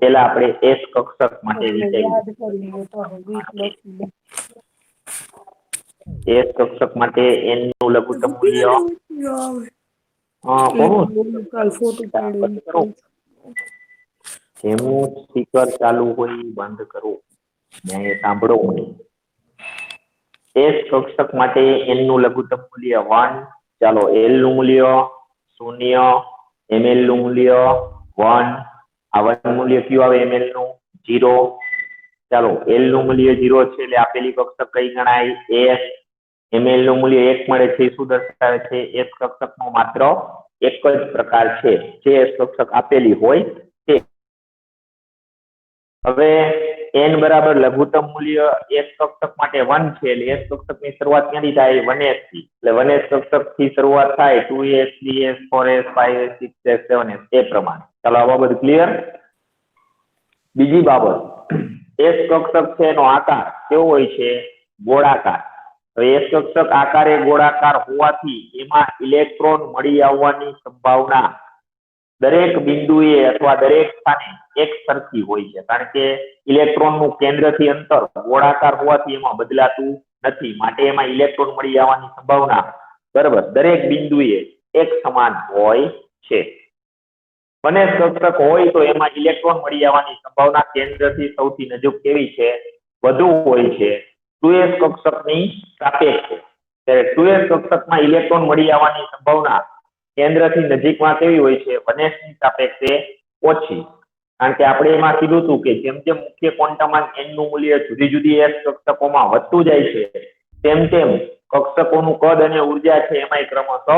પેલા આપણે એસ કક્ષક માટે એસ કક્ષક માટે n નું લઘુત્તમ મૂલ્ય જેનું સ્પીકર ચાલુ હોય બંધ કરો ને સાંભળો એસ કક્ષક માટે n નું લઘુત્તમ મૂલ્ય 1 ચાલો l નું મૂલ્ય 0 ml નું મૂલ્ય 1 આ 1 મૂલ્ય કયું આવે ml નું 0 ચાલો l નું મૂલ્ય 0 છે એટલે આપેલી કક્ષક કઈ ગણાય s ml નું મૂલ્ય 1 મળે છે શું દર્શાવે છે s કક્ષકનો માત્ર એક જ પ્રકાર છે જે s કક્ષક આપેલી હોય તે હવે n બરાબર લઘુત્તમ મૂલ્ય s કક્ષક માટે 1 છે એટલે s કક્ષકની શરૂઆત ક્યાંથી થાય 1s થી એટલે 1s કક્ષકથી શરૂઆત થાય 2s 3s 4s 5s 6s 7s એ પ્રમાણે ચાલો આ બાબત ક્લિયર બીજી બાબત s કક્ષક છે એનો આકાર કેવો હોય છે ગોળાકાર તો s કક્ષક આકારે ગોળાકાર હોવાથી એમાં ઇલેક્ટ્રોન મળી આવવાની સંભાવના દરેક બિંદુએ અથવા દરેક સ્થાને એક સરખી હોય છે કારણ કે ઇલેક્ટ્રોનનું કેન્દ્રથી અંતર ગોળાકાર હોવાથી એમાં બદલાતું નથી માટે એમાં ઇલેક્ટ્રોન મળી આવવાની સંભાવના બરાબર દરેક બિંદુએ એક સમાન હોય છે અને કક્ષક હોય તો એમાં ઇલેક્ટ્રોન મળી આવવાની સંભાવના કેન્દ્રથી સૌથી નજીક કેવી છે વધુ હોય છે 2s કક્ષકની સાપેક્ષે ત્યારે 2s કક્ષકમાં ઇલેક્ટ્રોન મળી આવવાની સંભાવના કેન્દ્રથી નજીકમાં કેવી હોય છે 1s ની સાપેક્ષે ઓછી કારણ કે આપણે એમાં કીધું હતું કે જેમ જેમ મુખ્ય ક્વોન્ટમમાં n નું મૂલ્ય જુદી જુદી s કક્ષકોમાં વધતું જાય છે તેમ તેમ કક્ષકોનું કદ અને ઉર્જા છે એમાંય ક્રમશઃ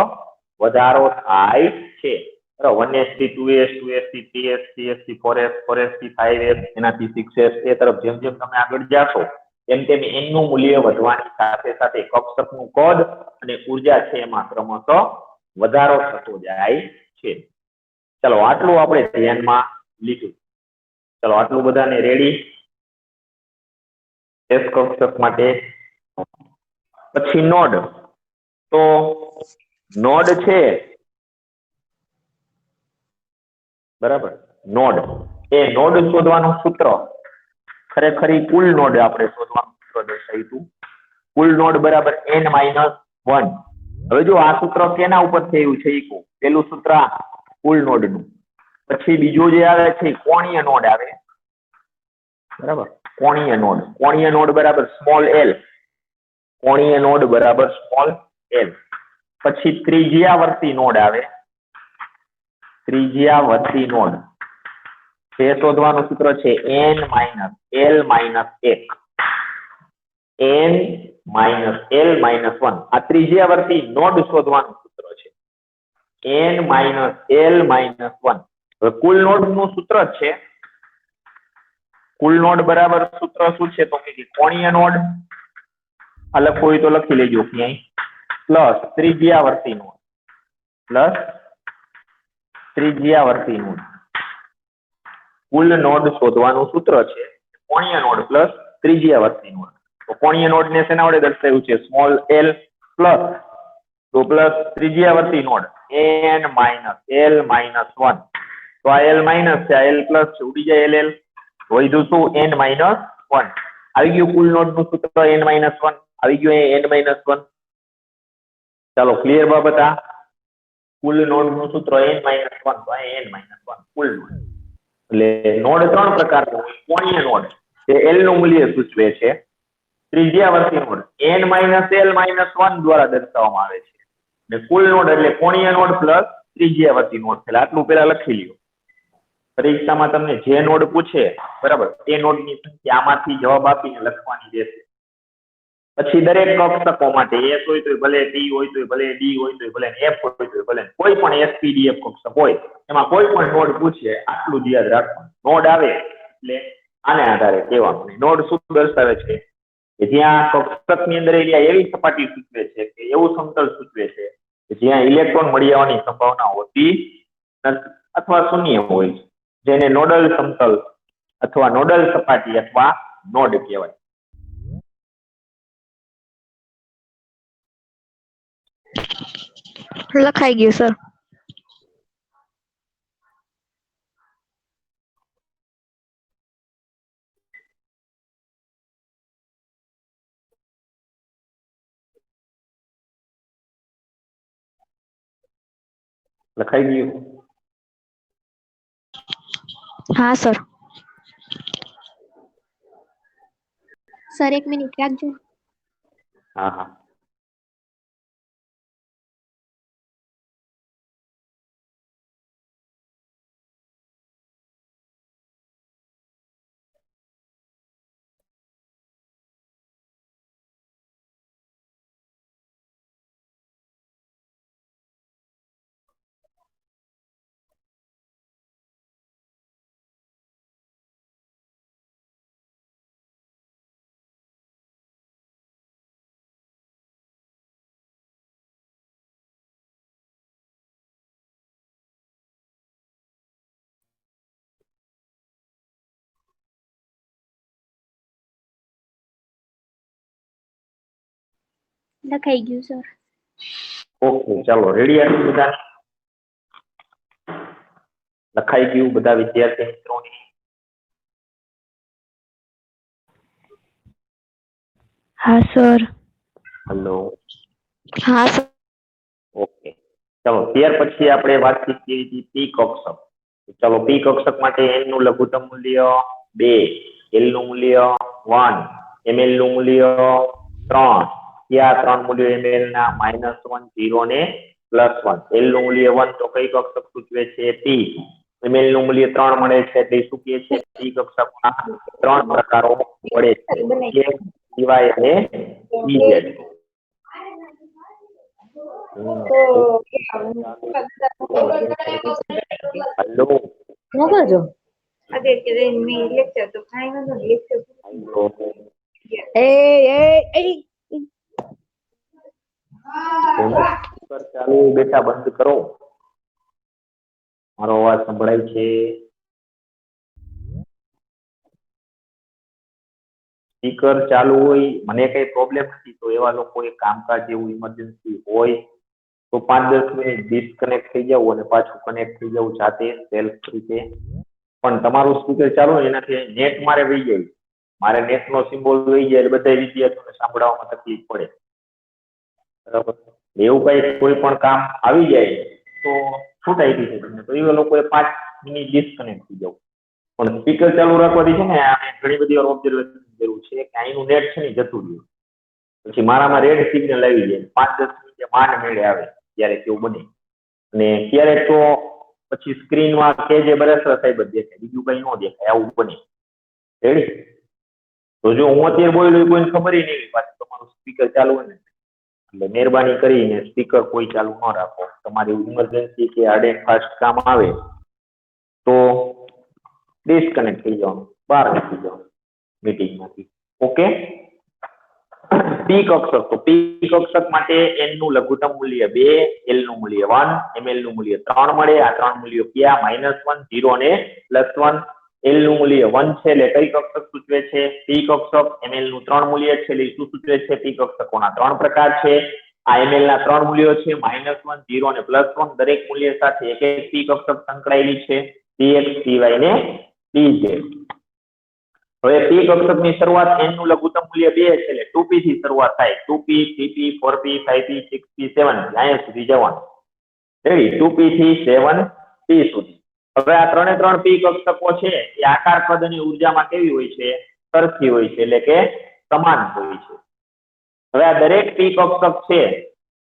વધારો થાય છે 1s થી 2s 2s થી 3s 3s થી 4s 4s થી 5s એનાથી 6s એ તરફ જેમ જેમ તમે આગળ જાશો તેમ તેમ n નું મૂલ્ય વધવાની સાથે સાથે કક્ષકનું કદ અને ઉર્જા છે એમાં ક્રમશઃ વધારો થતો જાય છે ચલો આટલું આપણે ધ્યાનમાં લીધું ચલો આટલું બધાને રેડી s કક્ષક માટે પછી નોડ તો નોડ છે બરાબર નોડ એ નોડ શોધવાનું સૂત્ર ખરેખર કુલ નોડ આપણે શોધવાનું સૂત્ર દર્શાવ્યું કુલ નોડ બરાબર n - 1 હવે જો આ સૂત્ર કેના ઉપર થયું છે ઈ કહું પેલું સૂત્ર કુલ નોડ નું પછી બીજું જે આવે છે કોણીય નોડ આવે બરાબર કોણીય નોડ બરાબર સ્મોલ l કોણીય નોડ બરાબર સ્મોલ l પછી ત્રિજ્યાવર્તી નોડ આવે ત્રિજ્યાવર્તી નોડ તે શોધવાનું સૂત્ર છે n - l - 1 n - l - 1 આ ત્રિજ્યાવર્તી નોડ શોધવાનું સૂત્ર છે n - l - 1 હવે કુલ નોડ નું સૂત્ર છે કુલ નોડ બરાબર સૂત્ર શું છે તો કે કોણીય નોડ આ લખવું હોય તો લખી લેજો ક્યાંય પ્લસ ત્રિજ્યાવર્તી નોડ કુલ નોડ શોધવાનું સૂત્ર છે કોણીય નોડ પ્લસ ત્રિજ્યાવર્તી નોડ તો કોણીય નોડ ને શેના વડે દર્શાવ્યું છે સ્મોલ l પ્લસ તો પ્લસ ત્રિજ્યાવર્તી નોડ n - l - 1 તો આ l માઈનસ છે આ l પ્લસ છે ઉડી જાય ll વધ્યું શું n - 1 આવી ગયું કુલ નોડ નું સૂત્ર n - 1 આવી ગયું n - 1 ચાલો ક્લિયર બાબત આ કુલ નોડ નું સૂત્ર n - 1 તો આ n - 1 કુલ નોડ એટલે નોડ ત્રણ પ્રકારનો હોય કોણીય નોડ જે l નું મૂલ્ય સૂચવે છે ત્રિજ્યાવર્તી નોડ n - l - 1 દ્વારા દર્શાવવામાં આવે છે અને કુલ નોડ એટલે કોણીય નોડ પ્લસ ત્રિજ્યાવર્તી નોડ એટલે આટલું પહેલા લખી લ્યો પરીક્ષામાં તમને જે નોડ પૂછે બરાબર તે નોડની સંખ્યા આમાંથી જવાબ આપીને લખવાની રહેશે પછી દરેક કક્ષકો માટે s હોય તો ભલે t હોય તો ભલે d હોય તો ભલે f હોય તો ભલે કોઈ પણ spdf કક્ષક હોય એમાં કોઈ પણ નોડ પૂછે આટલું જ યાદ રાખવાનું નોડ આવે એટલે આને આધારે કહેવાનું નોડ શું દર્શાવે છે કે જ્યાં કક્ષકની અંદર એવી સપાટી સૂચવે છે કે એવું સમતલ સૂચવે છે કે જ્યાં ઇલેક્ટ્રોન મળી આવવાની સંભાવના હોતી નથી અથવા શૂન્ય હોય છે જેને નોડલ સમતલ અથવા નોડલ સપાટી અથવા નોડ કહેવાય લખાઈ ગયું સર લખાઈ ગયું? हाँ सर सर 1 मिनिट રાખજો। હા હા લખાઈ ગયું સર। ઓકે ચાલો રેડી આટલું બધા લખાઈ ગયું બધા વિદ્યાર્થી મિત્રોને? हाँ सर હેલો हाँ सर ઓકે ચાલો ત્યાર પછી આપણે વાતચીત કરી હતી પી કક્ષક। ચાલો પી કક્ષક માટે n નું લઘુત્તમ મૂલ્ય 2, l નું મૂલ્ય 1, ml નું મૂલ્ય 3, ત્યાં ત્રણ મૂલ્યો ml ના -1, 0 ને +1। l નું મૂલ્ય 1 તો કઈ કક્ષક સૂચવે છે? p। ml નું મૂલ્ય 3 મળે છે એટલે શું કહે છે? પી કક્ષકના ત્રણ પ્રકારો મળે છે, dy અને dz। હેલો મોકલજો લેક્ચર તો ફાઈનલ લેક્ચર એ એ એ સ્પીકર ચાલુ બેટા બંધ કરો, મારો અવાજ સંભળાય છે? સ્પીકર ચાલુ હોય મને કઈ પ્રોબ્લેમ નથી, તો એવા લોકોએ કામકાજ એવું ઇમરજન્સી હોય તો 5-10 મિનિટ ડિસ્કનેક્ટ થઈ જાવ અને પાછું કનેક્ટ થઈ જાવ જાતે સેલ્ફ રીતે। પણ તમારું સ્પીકર ચાલુ હોય એનાથી નેટ મારે વહી જાય, મારે નેટનો સિમ્બોલ વહી જાય એટલે બધા વિદ્યાર્થીઓને સાંભળવામાં તકલીફ પડે, બરાબર? એવું કઈ કોઈ પણ કામ આવી જાય તો છૂટાઈ ગઈ છે તમને, તો એવા લોકોએ 5 મિનિટ ડિસ્કનેક્ટ થઈ જાવ। પણ સ્પીકર ચાલુ રાખવાથી છે ને આને ઘણી બધી વાર ઓબ્ઝર્વેશન જરૂર છે કે અહીંનું નેટ છે ને જતું રહ્યું, પછી મારામાં રેડ સિગ્નલ આવી જાય, 5-10 મિનિટે માંડ મેળે આવે ત્યારે કેવું બને। અને ક્યારેક તો પછી સ્ક્રીનમાં કે જે બરાબર સાહેબ જ દેખાય, બીજું કઈ ન દેખાય, આવું બને। રેડી? તો જો હું અત્યારે બોલ્યો કોઈને ખબર નહીં પાછી તમારું સ્પીકર ચાલુ હોય ને, એટલે મહેરબાની કરીને સ્પીકર કોઈ ચાલુ ન રાખો। તમારી ઇમરજન્સી કે હાર્ડ એન્ડ ફાસ્ટ કામ આવે તો ડિસ્કનેક્ટ થઈ જવાનું, બહાર નીકળી જવાનું મીટિંગમાંથી। ઓકે? પી કક્ષક, તો પી કક્ષક માટે n નું લઘુત્તમ મૂલ્ય 2, l નું મૂલ્ય 1, ml નું મૂલ્ય 3 મળે। આ ત્રણ મૂલ્યો ક્યાં? -1, 0 ને +1। l નું મૂલ્ય 1 છે એટલે કઈ કક્ષક સૂચવે છે? પી કક્ષક। ml નું 3 મૂલ્ય છે એટલે શું સૂચવે છે? પી કક્ષકોના 3 પ્રકાર છે। આ ml ના 3 મૂલ્યો છે -1, 0 ને +1, દરેક મૂલ્ય સાથે એક એક પી કક્ષક સંકળાયેલી છે, px, py ને pz। હવે પી કક્ષકની શરૂઆત n નું લઘુત્તમ મૂલ્ય 2 છે એટલે 2p થી શરૂઆત થાય, 2p, 3p, 4p, 5p, 6p, 7p અહીંયા સુધી જવાનું। રેડી? 2p થી 7p સુધી। હવે આ ત્રણે ત્રણ પી કક્ષકો છે એ આકાર, કદ અને ઉર્જામાં કેવી હોય છે? સરખી હોય છે, એટલે કે સમાન હોય છે। હવે આ દરેક પી કક્ષક છે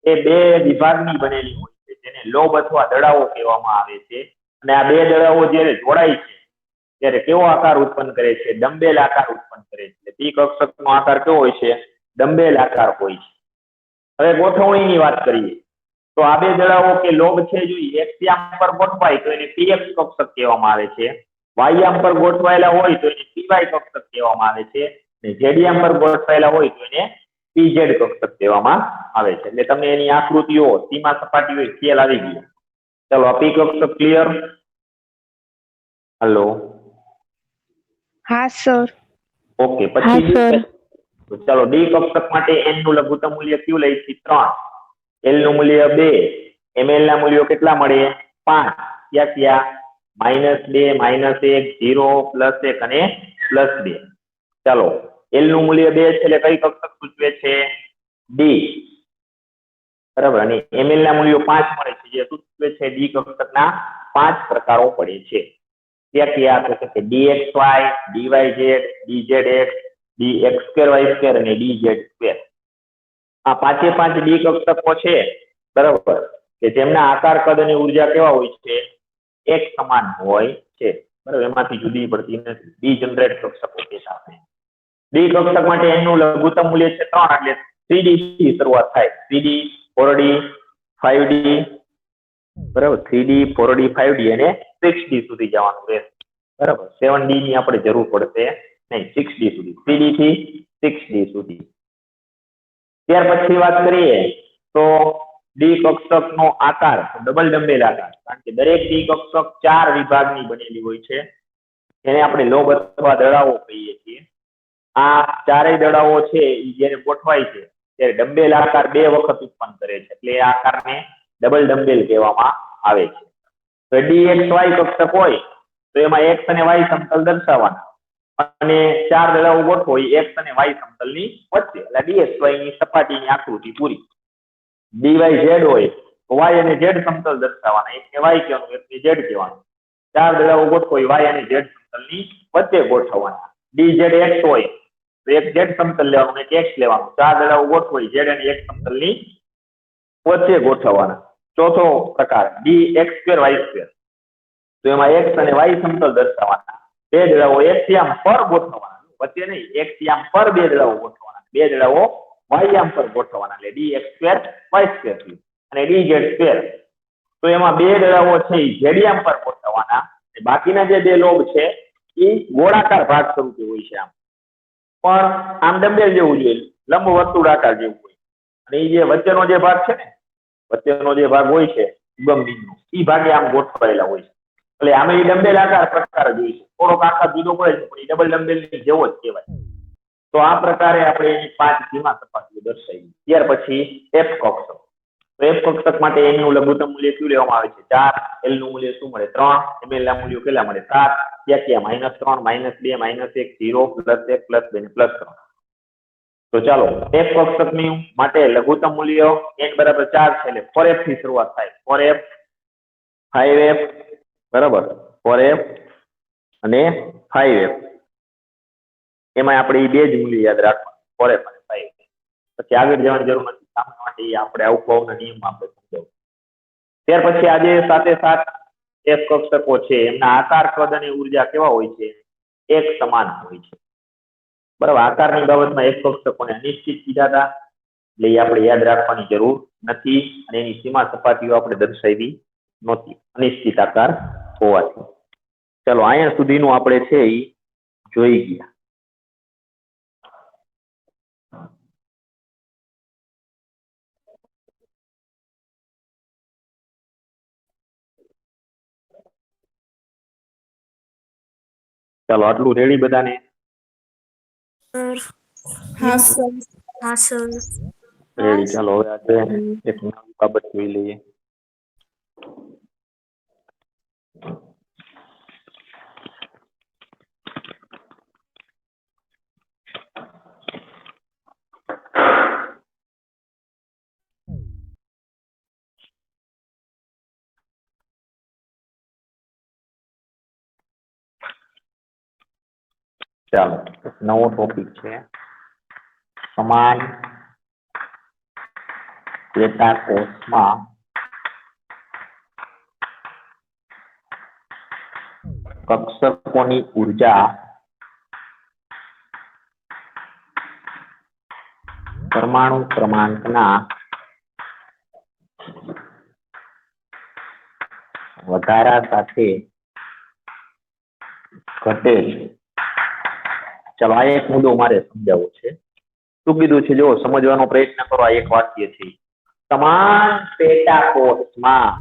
એ બે વિભાગની બનેલી હોય છે, જેને લોબ અથવા દડાઓ કહેવામાં આવે છે। અને આ બે દડાઓ જ્યારે જોડાય છે ત્યારે કેવો આકાર ઉત્પન્ન કરે છે? ડમ્બેલ આકાર ઉત્પન્ન કરે છે। પી કક્ષકનો આકાર કેવો હોય છે? ડમ્બેલ આકાર હોય છે। હવે ગોઠવણીની વાત કરીએ તો આ બે દડાઓ કે લોબ છે જો x યામ પર ગોઠવાય તો એને px કક્ષક કહેવામાં આવે છે, y યામ પર ગોઠવાયેલા હોય તો એને py કક્ષક કહેવામાં આવે છે, અને z યામ પર ગોઠવાયેલા હોય તો એને pz કક્ષક કહેવામાં આવે છે। એટલે તમને એની આકૃતિઓ, સીમા સપાટીઓ ખ્યાલ આવી ગયો। ચલો આ પી કક્ષક ક્લિયર? હેલો हाँ सर ઓકે, हाँ પછી सर તો ચાલો ડી કક્ષક માટે n નું લઘુત્તમ મૂલ્ય કયું લઈ છે? 3, l નું મૂલ્ય 2, ml ના મૂલ્યો કેટલા મળે? 5, ક્યાં ક્યાં? -2, -1, 0, +1 અને +2। ચાલો l નું મૂલ્ય 2 છે એટલે કઈ કક્ષક સૂચવે છે? ડી। બરાબર અને ml ના મૂલ્યો 5 મળે છે જે સૂચવે છે ડી કક્ષકના 5 પ્રકારો પડે છે ત્યાં કયા તો કે dxy dyz dzx dx2y2 અને dz2 આ પાંચે પાંચ ડી કક્ષકો છે બરાબર કે જેમના આકાર કદ અને ઉર્જા કેવા હોય છે એક સમાન હોય છે બરાબર એમાંથી જુદી પડતી નથી ડી જનરેટ કક્ષકો કહેતા આપણે ડી કક્ષક માટે n નું લઘુત્તમ મૂલ્ય છે 3 એટલે 3D થી શરૂઆત થાય 3D 4D 5D બરાબર 3D 4D 5D અને 6D સુધી જવાનું રહેશે બરાબર 7D ની આપણે જરૂર પડશે નહીં 6D સુધી 3D થી 6D સુધી ત્યાર પછી વાત કરીએ તો ડી કક્ષકનો આકાર ડબલ ડમ્બેલ આકાર કારણ કે દરેક ડી કક્ષક 4 વિભાગની બનેલી હોય છે એને આપણે લોબ અથવા દડાઓ કહીએ છીએ આ ચારેય દડાઓ છે એ જ્યારે ગોઠવાય છે ત્યારે ડમ્બેલ આકાર 2 વખત ઉત્પન્ન કરે છે એટલે આ આકારને ડબલ ડમ્બેલ કહેવામાં આવે છે તો dxy કક્ષક હોય તો એમાં x અને y સમતલ દર્શાવવાના અને 4 દડાઓ ગોઠવો x અને y સમતલની વચ્ચે એટલે dxy ની સપાટીની આકૃતિ પૂરી dyz હોય તો y અને z સમતલ દર્શાવવાના એક ને y કહેવાનું એક ને z કહેવાનું 4 દડાઓ ગોઠવો y અને z સમતલની વચ્ચે ગોઠવવાના dzx હોય તો એક z સમતલ લેવાનું એક x લેવાનું 4 દડાઓ ગોઠવો z અને x સમતલની વચ્ચે ગોઠવવાના ચોથો પ્રકાર dx2y2 તો એમાં x અને y સમતલ દર્શાવવાના બે દડાઓ x યામ પર ગોઠવવાના વચ્ચે નહીં x યામ પર બે દડાઓ ગોઠવવાના બે દડાઓ y યામ પર ગોઠવવાના એટલે dx2y2 અને dz2 તો એમાં બે દડાઓ છે z યામ પર ગોઠવવાના બાકીના જે બે લોબ છે એ ગોળાકાર ભાગ સ્વરૂપે હોય છે આમ પણ આમ ડમ્બેલ જેવું જોઈએ લંબ વર્તુળાકાર જેવું હોય અને એ જે વચ્ચેનો જે ભાગ છે ને વચ્ચેનો જે ભાગ હોય છે ઉગમ બિંદુ એ ભાગે આમ ગોઠવાયેલા હોય છે એટલે આમે એ ડમ્બેલ આકાર પ્રકાર જ હોય છે થોડોક આકાર જુદો પડે છે પણ એ ડબલ ડમ્બેલ ની જેવો જ કહેવાય તો આ પ્રકારે આપણે એની 5 સીમા સપાટીઓ દર્શાવી ત્યાર પછી f કક્ષક તો f કક્ષક માટે n નું લઘુત્તમ મૂલ્ય શું લેવામાં આવે છે 4 l નું મૂલ્ય શું મળે 3 ml ના મૂલ્યો કેટલા મળે 7 ત્યાં -3 -2 -1 0 +1 +2 ને +3 તો ચાલો f કક્ષકની માટે લઘુત્તમ મૂલ્ય n બરાબર 4 છે એટલે 4f થી શરૂઆત થાય 4f 5f બરાબર 4f અને 5f એમાં આપણે એ બે જ મૂલ્ય યાદ રાખવાનું 4f અને 5f પછી આગળ જવાની જરૂર નથી સામાન્ય માટે આપણે અવકવના નિયમમાં આપણે સમજાવું ત્યાર પછી આજે સાથે સાથ f કક્ષકો છે એમના આકાર કદ અને ઉર્જા કેવા હોય છે એક સમાન હોય છે બરાબર આકારની બાબતમાં f કક્ષકોને અનિશ્ચિત કીધા હતા એટલે એ આપણે યાદ રાખવાની જરૂર નથી અને એની સીમા સપાટીઓ આપણે દર્શાવી નહોતી અનિશ્ચિત આકાર હોવાથી ચાલો અહીંયા સુધીનું આપણે છે એ જોઈ ગયા ચાલો આટલું રેડી બધાને હા સર રેડી ચાલો હવે આજે એક નવી બાબત જોઈ લઈએ ચાલો નવો ટોપિક છે સમાન ચેતાકોષમાં કક્ષકોની ઉર્જા પરમાણુ ક્રમાંકના વધારા સાથે ઘટે છે ચાલો આ એક મુદ્દો મારે સમજાવવો છે શું કીધું છે જો સમજવાનો પ્રયત્ન કરો આ એક વાક્ય છે સમાન ચેતાકોષમાં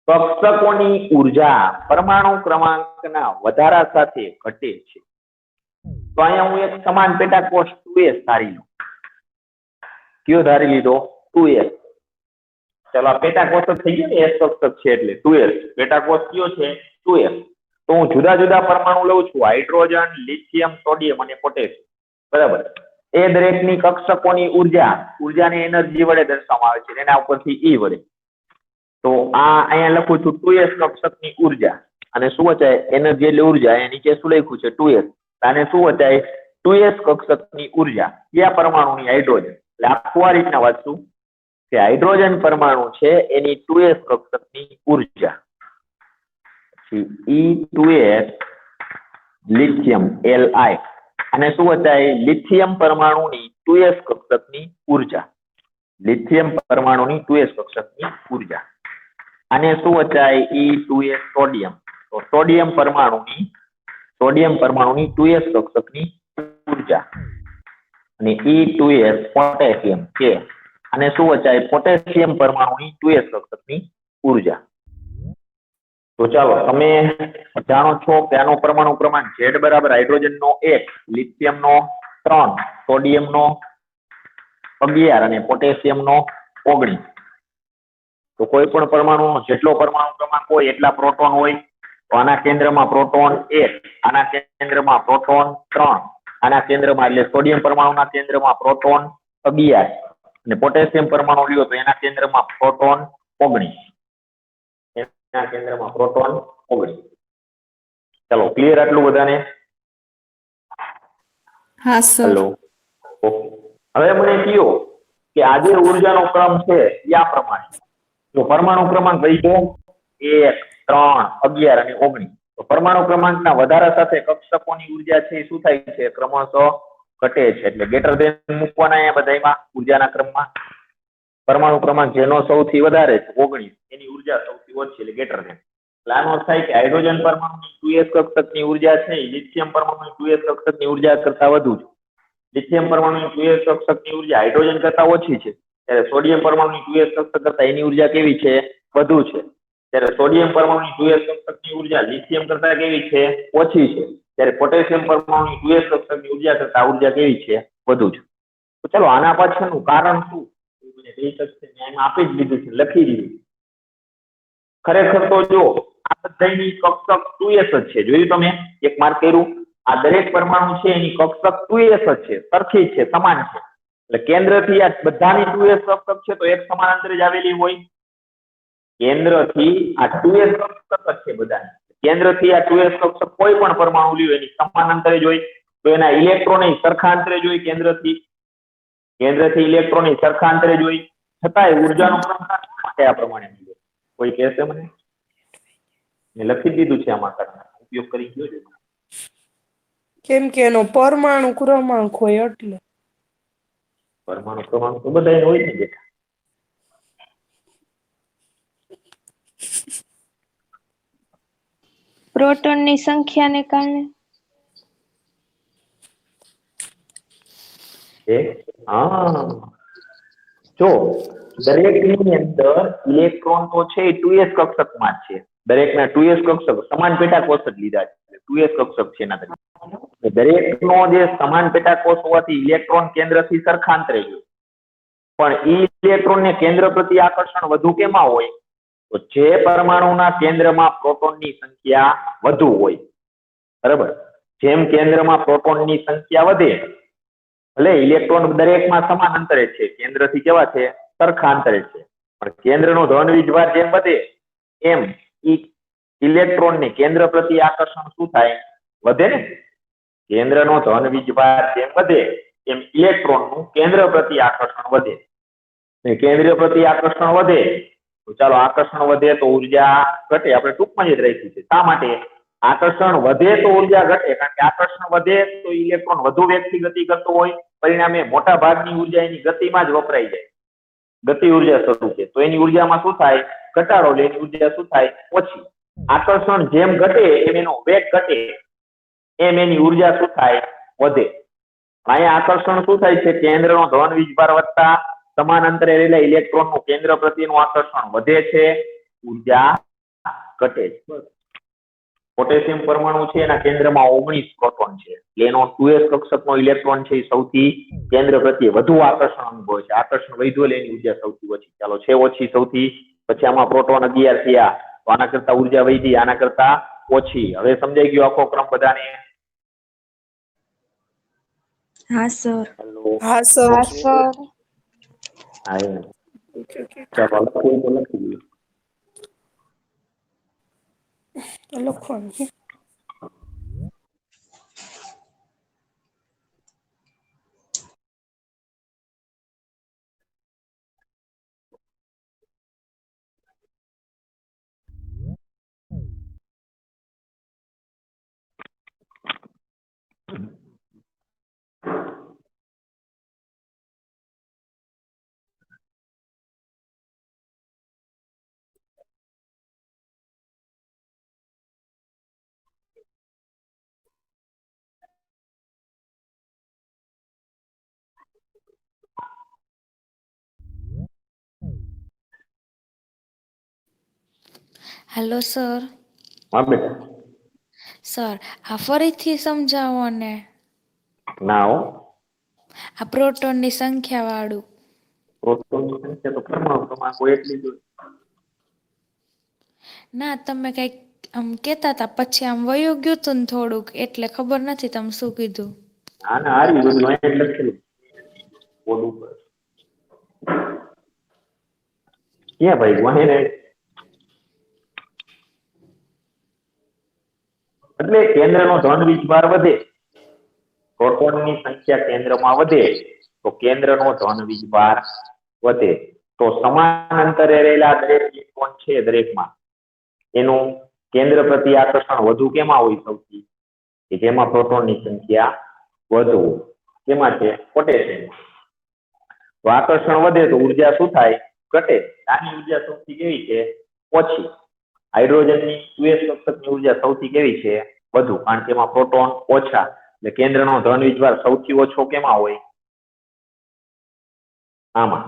કક્ષકોની ઉર્જા પરમાણુ ક્રમાંકના વધારા સાથે ઘટે છે તો અહીંયા હું એક સમાન પેટાકોષ 2s ધારી લઉં કયો ધારી લીધો 2s ચાલો આ પેટાકોષ થઈ ગયો ને s કક્ષક છે એટલે 2s પેટાકોષ કયો છે 2s તો હું જુદા જુદા પરમાણુ લઉં છું હાઇડ્રોજન લિથિયમ સોડિયમ અને પોટેશિયમ બરાબર એ દરેકની કક્ષકોની ઉર્જાને એનર્જી વડે દર્શાવવામાં આવે છે, એના ઉપરથી E વડે. તો આ અહીંયા લખું છું 2s કક્ષકની ઉર્જા, અને શું વચાય એનર્જી એટલે ઉર્જા, અહીંયા નીચે શું લખ્યું છે 2s, આને શું વચાય 2s કક્ષકની ઉર્જા કયા પરમાણુની? હાઇડ્રોજન. એટલે આખું આ રીતના વાંચશું કે હાઇડ્રોજન પરમાણુ છે એની 2s કક્ષકની ઉર્જા, E2s લિથિયમ Li, અને શું વચાય લિથિયમ પરમાણુની 2s કક્ષકની ઉર્જા, લિથિયમ પરમાણુની 2s કક્ષકની ઉર્જા. આને શું વચાય E2s સોડિયમ, તો સોડિયમ પરમાણુની 2s કક્ષકની ઉર્જા, અને E2s પોટેશિયમ કે આને શું વચાય પોટેશિયમ પરમાણુની 2s કક્ષકની ઉર્જા. તો ચાલો તમે જાણો છો કે આનો પરમાણુ ક્રમાંક Z બરાબર હાઇડ્રોજનનો 1, લિથિયમનો 3, સોડિયમનો 11 અને પોટેશિયમનો 19. તો કોઈ પણ પરમાણુનો જેટલો પરમાણુ ક્રમાંક હોય એટલા પ્રોટોન હોય. તો આના કેન્દ્રમાં પ્રોટોન 1, આના કેન્દ્રમાં પ્રોટોન 3, આના કેન્દ્રમાં એટલે સોડિયમ પરમાણુના કેન્દ્રમાં પ્રોટોન 11 અને પોટેશિયમ પરમાણુ લ્યો તો એના કેન્દ્રમાં પ્રોટોન 19, એના કેન્દ્રમાં પ્રોટોન 19. ચલો ક્લિયર આટલું બધાને? હા સર. Hello, okay. હવે મને કહો કે આ જે ઉર્જાનો ક્રમ છે એ આ પ્રમાણે, જો પરમાણુ ક્રમાંક વધ્યો 1, 3, 11 અને 19, તો પરમાણુ ક્રમાંકના વધારા સાથે કક્ષકોની ઉર્જા છે એ શું થાય છે? ક્રમશઃ ઘટે છે. એટલે ગ્રેટર ધેન મૂકવાના અહીંયા બધામાં ઉર્જાના ક્રમમાં. પરમાણુ ક્રમાંક જેનો સૌથી વધારે છે 19, એની ઉર્જા સૌથી ઓછી એટલે ગ્રેટર ધેન. એટલે આનો અર્થ થાય કે હાઇડ્રોજન પરમાણુની 2s કક્ષકની ઉર્જા છે લિથિયમ પરમાણુની 2s કક્ષકની ઉર્જા કરતા વધુ છે. લિથિયમ પરમાણુની 2s કક્ષકની ઉર્જા હાઇડ્રોજન કરતા ઓછી છે, ત્યારે સોડિયમ પરમાણુની 2s કક્ષક કરતા એની ઉર્જા કેવી છે? વધુ છે. ત્યારે સોડિયમ પરમાણુની 2s કક્ષકની ઉર્જા લિથિયમ કરતા કેવી છે? ઓછી છે. ત્યારે પોટેશિયમ પરમાણુની 2s કક્ષકની ઉર્જા કરતા ઉર્જા કેવી છે? વધુ છે. તો ચાલો આના પાછળનું કારણ શું મને કહી શકશે? એમાં આપી જ દીધું છે, લખી દીધું. ખરેખર તો જો આ બધાની કક્ષક 2s જ છે. જોયું તમે? એક માર્ક કર્યું. આ દરેક પરમાણુ છે એની કક્ષક 2s જ છે, સરખી જ છે, સમાન છે. એટલે કેન્દ્રથી આ બધાની 2s કક્ષક છે તો એક સમાન અંતરે જ આવેલી હોય. કેન્દ્રથી આ 2s કક્ષક જ છે બધાની. કેન્દ્રથી આ 2s કક્ષક કોઈ પણ પરમાણુ લ્યો એની સમાન અંતરે જ હોય. તો એના ઇલેક્ટ્રોન સરખા અંતરે જ હોય. કેન્દ્રથી ઇલેક્ટ્રોન સરખા અંતરે જ હોય. છતાંય ઉર્જાનો ક્રમ માટે આ પ્રમાણે મળ્યો. કોઈ કહેશે મને? મેં લખી દીધું છે આમાં, ઉપયોગ કરી ગયો છે. કેમ કે એનો પરમાણુ ક્રમાંક હોય એટલે. પરમાણુ ક્રમાંક તો બધા હોય ને બેટા. પ્રોટોનની સંખ્યાને કારણે. હા, જો દરેકની અંદર ઇલેક્ટ્રોન તો છે એ 2s કક્ષકમાં જ છે. દરેકના 2s કક્ષક સમાન પેટાકોષ જ લીધા છે, 2s કક્ષક છે એના. દરેકનો જે સમાન પેટાકોષ હોવાથી ઇલેક્ટ્રોન કેન્દ્રથી સરખા અંતરે હોય. પણ ઈ ઇલેક્ટ્રોનને કેન્દ્ર પ્રતિ આકર્ષણ વધુ કેમાં હોય? તો જે પરમાણુના કેન્દ્રમાં પ્રોટોનની સંખ્યા વધુ હોય. બરાબર? જેમ કેન્દ્રમાં પ્રોટોનની સંખ્યા વધે, ભલે ઇલેક્ટ્રોન દરેકમાં સમાન અંતરે છે, કેન્દ્રથી કેવા છે? સરખા અંતરે છે. પણ કેન્દ્રનો ધન વીજભાર જેમ વધે એમ ઇલેક્ટ્રોનને કેન્દ્ર પ્રતિ આકર્ષણ શું થાય? વધે ને. કેન્દ્રનો ધન વીજભાર જેમ વધે એમ ઇલેક્ટ્રોનનું કેન્દ્ર પ્રતિ આકર્ષણ વધે. કેન્દ્ર પ્રતિ આકર્ષણ વધે તો ચાલો આકર્ષણ વધે તો ઉર્જા ઘટે. આપણે ટૂંકમાં જ રાખ્યું છે. શા માટે? આકર્ષણ વધે તો ઉર્જા ઘટે, કારણ કે આકર્ષણ વધે તો ઇલેક્ટ્રોન વધુ વેગથી ગતિ કરતો હોય, પરિણામે મોટા ભાગની ઉર્જા એની ગતિમાં જ વપરાઈ જાય. ગતિ ઉર્જા સ્વરૂપે. તો એની ઉર્જામાં શું થાય? ઘટાડો. એટલે એની ઉર્જા શું થાય? ઓછી. આકર્ષણ જેમ ઘટે એમ એનો વેગ ઘટે, એમ એની ઉર્જા શું થાય? વધે. અહીંયા આકર્ષણ શું થાય છે? કેન્દ્રનો ધન વીજભાર વધતા સમાન અંતરે રહેલા ઇલેક્ટ્રોનનું કેન્દ્ર પ્રત્યેનું આકર્ષણ વધે છે, ઉર્જા ઘટે છે. પોટેશિયમ પરમાણુ છે એના કેન્દ્રમાં 19 પ્રોટોન છે. એનો 2s કક્ષકનો ઇલેક્ટ્રોન છે એ સૌથી કેન્દ્ર પ્રત્યે વધુ આકર્ષણ અનુભવે છે. આકર્ષણ વધ્યું એટલે એની ઉર્જા સૌથી ઓછી. ચાલો છે ઓછી સૌથી. પછી આમાં પ્રોટોન 11 થયા, તો આના કરતા ઉર્જા વધી, આના કરતા ઓછી. હવે સમજાઈ ગયો આખો ક્રમ બધાને? હા સર. હેલો હા સર. હા સર. હા એમ. ઓકે ઓકે ચાલો લખવું તો લખી દઈએ. લખવાનું છે. Hello sir. હા બેટા. સર આ ફરીથી સમજાવો ને. ના હો. આ પ્રોટોનની સંખ્યા વાળું. પ્રોટોનની સંખ્યા તો પરમાણુ ક્રમાંક હોય એટલી જ હોય. ના તમે કંઈક આમ કહેતા હતા પછી આમ વયું ગયું હતું ને થોડુંક એટલે ખબર નથી તમે શું કીધું. ના ના હારી બધું અહીંયા જ લખેલું બોર્ડ ઉપર. ક્યાં ભાઈ વાહે રે. એટલે કેન્દ્રનો ધન વીજભાર વધે, પ્રોટોનની સંખ્યા કેન્દ્રમાં વધે તો કેન્દ્રનો ધન વીજભાર વધે. તો સમાન અંતરે રહેલા દરેક ઇલેક્ટ્રોન છે દરેકમાં એનું કેન્દ્ર પ્રતિ આકર્ષણ વધુ કેમાં હોય સૌથી કે જેમાં પ્રોટોનની સંખ્યા વધુ કેમાં છે પોટેશિયમ. તો આકર્ષણ વધે તો ઉર્જા શું થાય ઘટે. આની ઉર્જા સૌથી કેવી છે ઓછી. હાઇડ્રોજનની 2s કક્ષકની ઉર્જા સૌથી કેવી છે વધુ કારણ કે એમાં પ્રોટોન ઓછા એટલે કેન્દ્રનો ધન વીજભાર સૌથી ઓછો કેમાં હોય આમાં.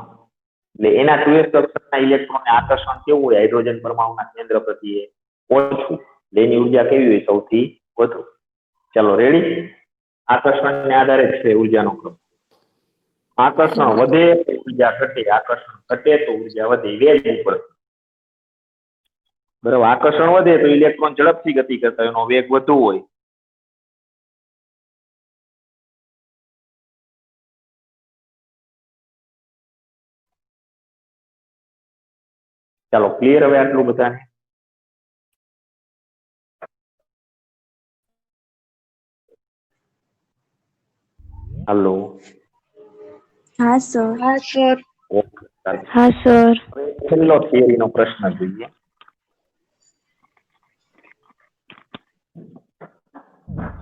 એટલે એના 2s કક્ષકના ઇલેક્ટ્રોનને આકર્ષણ કેવું હોય હાઇડ્રોજન પરમાણુના કેન્દ્ર પ્રત્યે ઓછું એટલે એની ઉર્જા કેવી હોય સૌથી વધુ. ચલો રેડી. આકર્ષણને આધારે જ છે ઉર્જાનો ક્રમ. આકર્ષણ વધે તો ઉર્જા ઘટે, આકર્ષણ ઘટે તો ઉર્જા વધે. વેગ ઉપર બરાબર. આકર્ષણ વધે તો ઇલેક્ટ્રોન ઝડપથી ગતિ કરતા હોય એનો વેગ વધુ હોય. ચાલો ક્લિયર હવે આટલું બધાને. હલો. હા સર. હા સર. ઓકે ચાલો. હા સર. હવે છેલ્લો થિયરીનો પ્રશ્ન જોઈએ.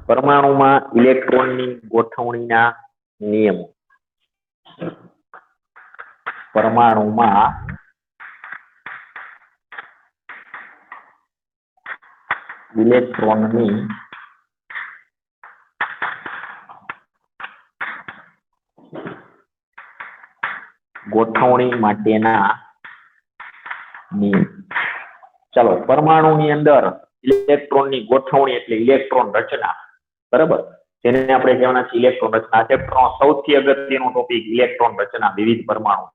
પરમાણુમાં ઇલેક્ટ્રોનની ગોઠવણીના નિયમો. પરમાણુમાં ઇલેક્ટ્રોનની ગોઠવણી માટેના નિયમ. ચાલો પરમાણુની અંદર ઇલેક્ટ્રોનની ગોઠવણી એટલે ઇલેક્ટ્રોન રચના બરાબર જેને આપણે કહેવાના છે ઇલેક્ટ્રોન રચના. ચેપ્ટરનો સૌથી અગત્યનો ટોપિક ઇલેક્ટ્રોન રચના વિવિધ પરમાણુ.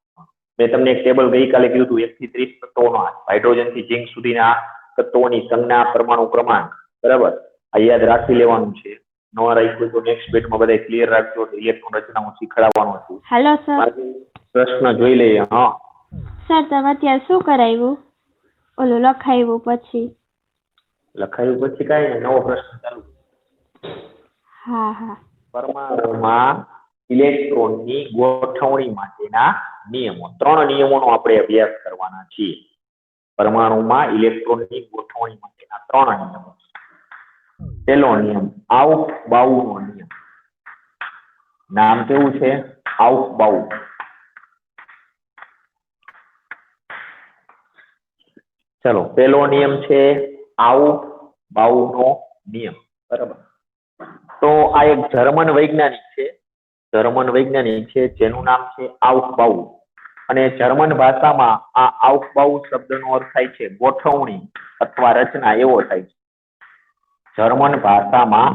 મેં તમને એક ટેબલ ગઈકાલે કીધું હતું 1 થી 30 તત્વોના હાઇડ્રોજન થી ઝિંક સુધીના તત્વોની સંજ્ઞા પરમાણુ ક્રમાંક બરાબર આ યાદ રાખી લેવાનું છે. નવા રાખ્યું તો નેક્સ્ટ બેટમાં બધા ક્લિયર રાખજો. ઇલેક્ટ્રોન રચના હું શીખવાડવાનો છું. Hello sir. પ્રશ્ન જોઈ લઈએ. હા સર તમે અત્યારે શું કરાવ્યું ઓલું લખાવ્યું પછી. લખાયું પછી કાંઈ નહીં નવો પ્રશ્ન ચાલુ. હા હા. પરમાણુમાં ઇલેક્ટ્રોનની ગોઠવણી માટેના નિયમો. 3 નિયમોનો આપણે અભ્યાસ કરવાના છીએ. પરમાણુમાં ઇલેક્ટ્રોનની ગોઠવણી માટેના 3 નિયમો. પહેલો નિયમ આઉફ બાઉનો નિયમ. નામ કેવું છે આઉફ બાઉ. ચલો પહેલો નિયમ છે આઉફ બાઉનો નિયમ બરાબર. તો આ એક જર્મન વૈજ્ઞાનિક છે જેનું નામ છે આઉફ બાઉ. અને જર્મન ભાષામાં આ આઉફ બાઉ શબ્દનો અર્થ થાય છે ગોઠવણી અથવા રચના એવો થાય છે. જર્મન ભાષામાં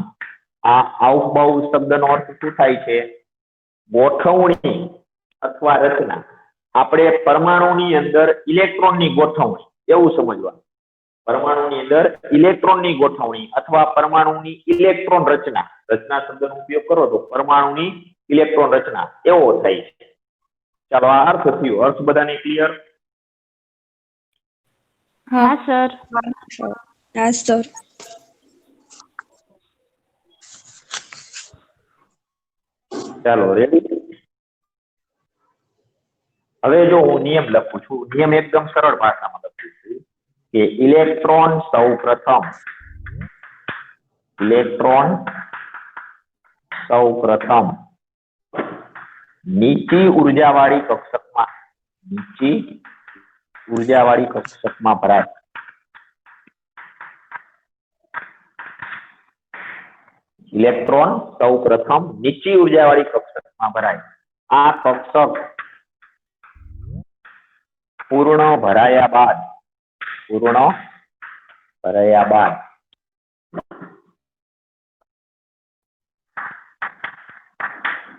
આ આઉફ બાઉ શબ્દનો અર્થ શું થાય છે ગોઠવણી અથવા રચના. આપણે પરમાણુની અંદર ઇલેક્ટ્રોનની ગોઠવણી એવું સમજવાનું. પરમાણુની અંદર ઇલેક્ટ્રોનની ગોઠવણી અથવા પરમાણુની ઇલેક્ટ્રોન રચના શબ્દનો ઉપયોગ કરો તો પરમાણુની ઇલેક્ટ્રોન રચના એવો થાય છે. ચાલો આ અર્થ થયો. અર્થ બધાને ક્લિયર? હા સર. હા સર. ચાલો રેડી. હવે જો હું નિયમ લખું છું, નિયમ એકદમ સરળ ભાષામાં લખું છું કે ઇલેક્ટ્રોન સૌપ્રથમ નીચી ઉર્જાવાળી કક્ષકમાં ભરાય. ઇલેક્ટ્રોન સૌપ્રથમ નીચી ઉર્જાવાળી કક્ષકમાં ભરાય. આ કક્ષક પૂર્ણ ભરાયા બાદ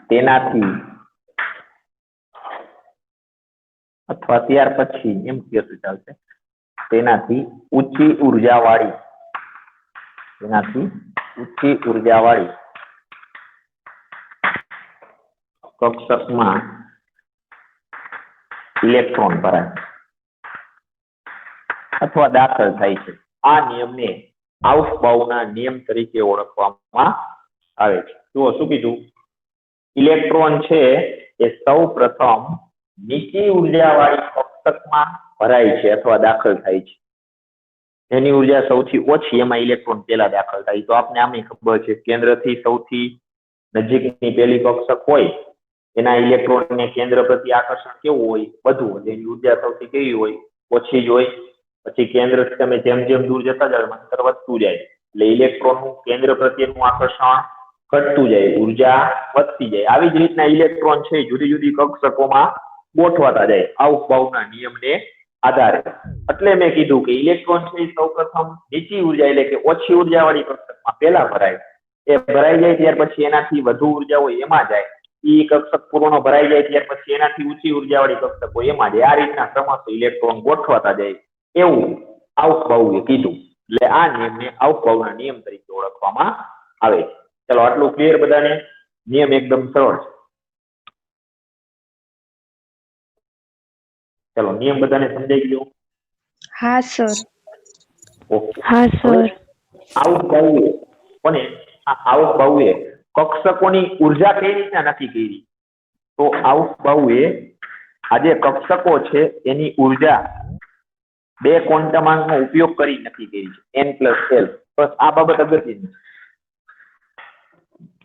તેનાથી અથવા ત્યાર પછી એમ કહેશું ચાલશે, તેનાથી ઊંચી ઉર્જાવાળી કક્ષકમાં ઇલેક્ટ્રોન ભરાય અથવા દાખલ થાય છે. આ નિયમને આઉફબાઉના નિયમ તરીકે ઓળખવામાં આવે છે. જુઓ શું કીધું, ઇલેક્ટ્રોન છે એ સૌ પ્રથમ નીચી ઉર્જાવાળી કક્ષકમાં ભરાય છે અથવા દાખલ થાય છે. એની ઉર્જા સૌથી ઓછી એમાં ઇલેક્ટ્રોન પહેલા દાખલ થાય. તો આપને આમે ખબર છે, કેન્દ્રથી સૌથી નજીકની પહેલી કક્ષક હોય એના ઇલેક્ટ્રોનને કેન્દ્ર પ્રતિ આકર્ષણ કેવું હોય? વધુ હોય. એની ઉર્જા સૌથી કેવી હોય? ઓછી જ હોય. પછી કેન્દ્રથી તમે જેમ જેમ દૂર જતા જાવ અંતર વધતું જાય, એટલે ઇલેક્ટ્રોનનું કેન્દ્ર પ્રત્યેનું આકર્ષણ ઘટતું જાય, ઉર્જા વધતી જાય. આવી જ રીતના ઇલેક્ટ્રોન છે જુદી જુદી કક્ષકોમાં ગોઠવાતા જાય આઉફબાઉના નિયમને આધારે. એટલે મેં કીધું કે ઇલેક્ટ્રોન છે સૌપ્રથમ નીચી ઉર્જા એટલે કે ઓછી ઉર્જાવાળી કક્ષકમાં પહેલા ભરાય. એ ભરાઈ જાય ત્યાર પછી એનાથી વધુ ઉર્જા હોય એમાં જાય. ઈ કક્ષક પૂર્ણ ભરાઈ જાય ત્યાર પછી એનાથી ઊંચી ઉર્જાવાળી કક્ષક હોય એમાં જાય. આ રીતના ક્રમશઃ ઇલેક્ટ્રોન ગોઠવાતા જાય એવું આઉફબાઉએ કીધું. એટલે આ નિયમને આઉફબાઉના નિયમ તરીકે ઓળખવામાં આવે છે. ચલો આટલું ક્લિયર બધાને? નિયમ એકદમ સરળ છે. ચલો નિયમ બધાને સમજાઈ ગયો? હા સર. ઓકે. હા સર. આઉફબાઉએ કક્ષકોની ઉર્જા કઈ રીતના નક્કી કરી? તો આઉફબાઉએ આ જે કક્ષકો છે એની ઉર્જા બે ક્વોન્ટમાંકનો ઉપયોગ કરી નક્કી કરી છે, n+l. બસ આ બાબત અગત્યની.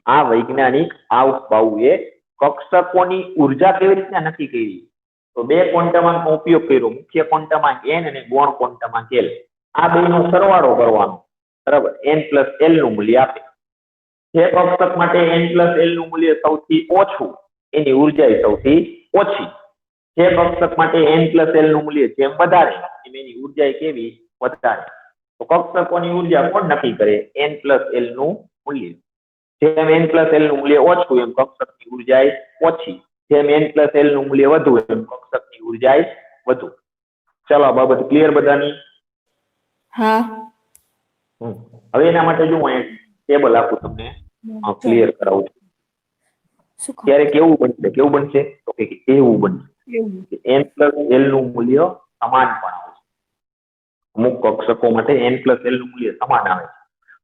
આ વૈજ્ઞાનિક આઉફબાઉએ કક્ષકોની ઉર્જા કેવી રીતના નક્કી કરી? તો બે ક્વોન્ટમાંકનો ઉપયોગ કર્યો, મુખ્ય ક્વોન્ટમાંક n અને ગૌણ ક્વોન્ટમાંક l. આ બેનો સરવાળો કરવાનો, બરાબર? n+l નું મૂલ્ય આપે. જે કક્ષક માટે n+l નું મૂલ્ય સૌથી ઓછું એની ઉર્જા સૌથી ઓછી. જે કક્ષક માટે n+l નું મૂલ્ય જેમ વધારે એમ એની ઉર્જા કેવી? વધારે. તો કક્ષકોની ઉર્જા કોણ નક્કી કરે? n+l નું મૂલ્ય. જેમ n+l નું મૂલ્ય ઓછું એમ કક્ષકની ઉર્જા ઓછી. જેમ n+l નું મૂલ્ય વધુ એમ કક્ષકની ઉર્જા વધુ. ચાલો આ બાબત ક્લિયર બધાની? હા. હવે એના માટે જો હું એક ટેબલ આપું તમને, ક્લિયર કરાવું છું. ત્યારે કેવું બનશે? તો કે એવું બનશે કે n+l નું મૂલ્ય સમાન પણ આવે છે. અમુક કક્ષકો માટે n+l નું મૂલ્ય સમાન આવે છે.